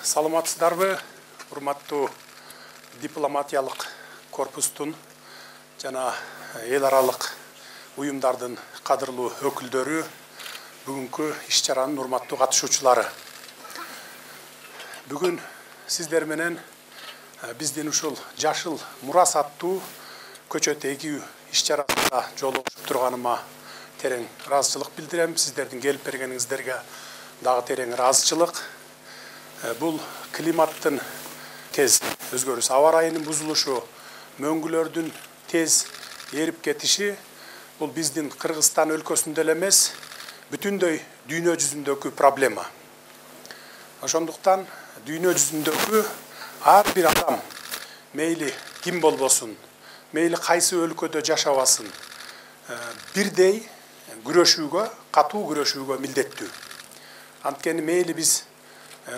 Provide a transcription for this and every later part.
Саламатсыздарбы, урматтуу дипломатиялык корпустун жана эл аралык уюмдардын кадырлуу өкүлдөрү, бүгүнкү иш-чаранын урматтуу катышуучулары. Бүгүн сиздер менен биздин ушул жашыл мурас аттуу көчөт эгүү иш-чарасында жолугушуп турганыма терең ыраазычылык билдирем. Сиздердин келип бергениңиздерге дагы терең ыраазычылык. Бул климаттын тез өзгөрүшү, аба ырайынын бузулушу, мөңгүлөрдүн тез эрип кетиши бул биздин Кыргызстан өлкөсүндө эле эмес, бүтүндөй дүйнө жүзүндөгү проблема. Ошондуктан дүйнө жүзүндөгү ар бир адам, мейли ким болбосун, мейли кайсы өлкөдө жашабасын, бирдей күрөшүүгө, катуу күрөшүүгө милдеттүү. Анткени мейли биз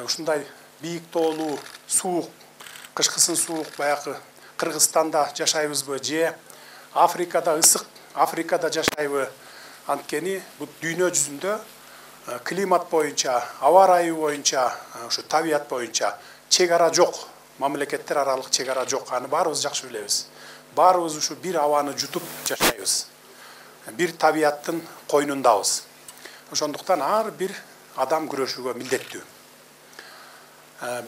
ушундай бийик тоолуу, суук, кышкысын суук баягы Кыргызстанда жашайбызбы же Африкада ысык, Африкада жашайбы. Анткени бул дүйнө жүзүндө климат боюнча, аба ырайы боюнча, ушу табият боюнча чек ара жок, мамлекеттер аралык чек ара жок. Аны баарыбыз жакшы билебиз. Баарыбыз ушу бир абаны жутуп жашайбыз. Бир табияттын койнундабыз. Ошондуктан ар бир адам күрөшүүгө милдеттүү.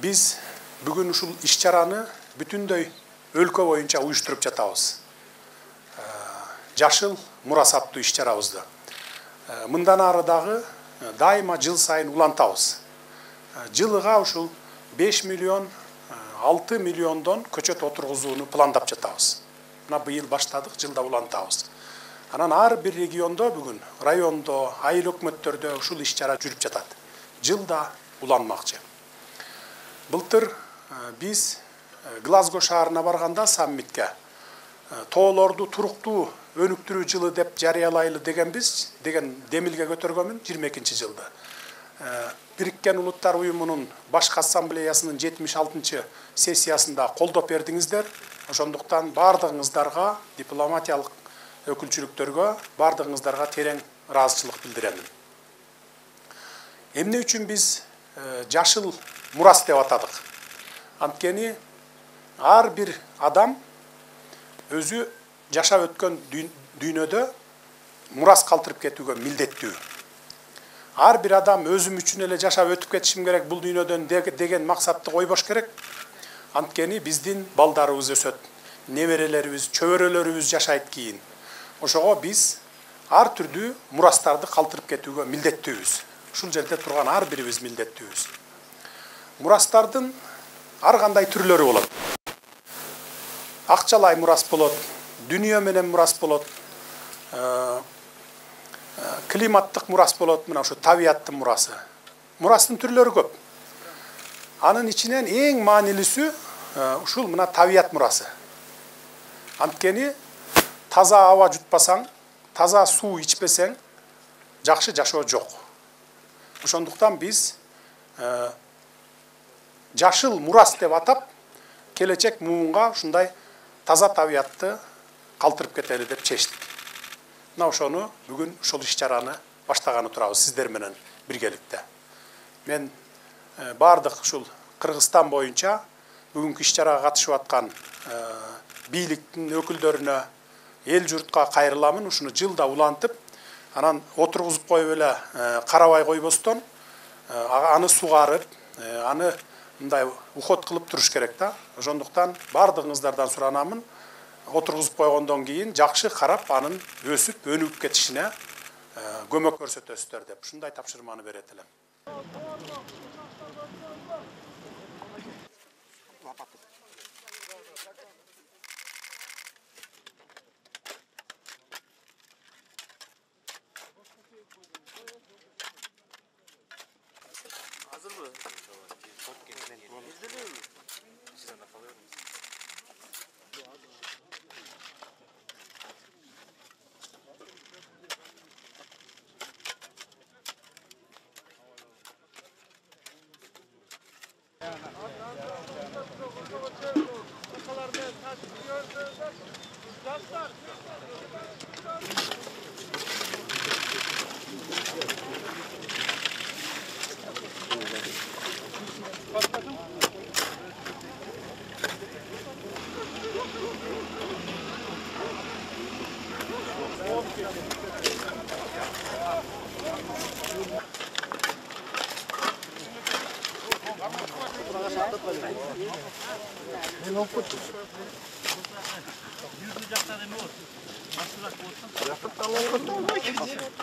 Биз бүгүн ушул иш-чараны бүтүндөй өлкө боюнча уюштуруп жатабыз. Жашыл мурас аттуу иш-чарабызды. Мындан ары дагы дайыма жыл сайын улантабыз. Жылыга ушул 5 миллион, 6 миллиондон көчөт отургузууну пландап жатабыз. Мына быйыл баштадык, жылда улантабыз. Анан ар бир региондо бүгүн, райондо, айыл өкмөттөрдө ушул иш-чара жүрүп жатат. Жылда уланмакчы. Былтыр биз Глазго шаарына барганда саммитке тоолорду туруктуу өнүктүрүү жылы деп жарыялайлы деген демилге көтөргөнмүн 22-жылды. Бириккен Улуттар уюмунун башкы ассамблеясынын 76-чы сессиясында колдоп бердиңиздер. Ошондуктан бардыгыңыздарга, дипломатиялык өкүлчүлүктөргө, бардыгыңыздарга терең ыраазычылык билдиремин. Эмне үчүн биз жашыл мурас деп атадык? Анткени ар бир адам өзү жашап өткөн дүйнөдө мурас калтырып кетүүгө милдеттүү. Ар бир адам өзүм үчүн эле жашап өтүп кетишим керек бул дүйнөдөн деген максатты койбош керек. Анткени биздин балдарыбыз өсөт, неберелерибиз, чөбөрөлөрүбүз жашайт кийин. Ошого биз ар түрдүү мурастарды калтырып кетүүгө милдеттүүбүз. Ушул жерде турган ар бирибиз милдеттүүбүз. Мурастардын ар кандай түрлөрү болот. Акчалай мурас болот, дүйнө менен мурас болот, климаттык мурас болот, мына ушу табияттын мурасы. Мурастын түрлөрү көп. Анын ичинен эң маанилүүсү ушул мына табият мурасы. Анткени таза аба жутпасаң, таза суу ичпесең, жакшы жашоо жок. Ошондуктан биз жашыл мурас деп атап, келечек муунга ушундай таза табиятты калтырып кетели деп чечтик. Мына ошону бүгүн ушул иш-чараны баштаганы турабыз сиздер менен биргеликте. Мен бардык ушул Кыргызстан боюнча бүгүнкү иш-чарага катышып аткан бийликтин өкүлдөрүнө, эл журтка кайрыламын. Ушуну жылда улантып, анан отургузуп коюп эле карабай койбостон, аны сугарып, аны мындай уход кылып туруш керек да. Ошондуктан бардыгыңыздардан суранамын, отургузуп койгондон кийин жакшы карап, анын өсүп, өнүгүп кетишине көмөк көрсөтөсүздөр деп ушундай тапшырманы берет элем. Hazır mı? Başkasın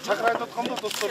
Чакырай тоткондо достор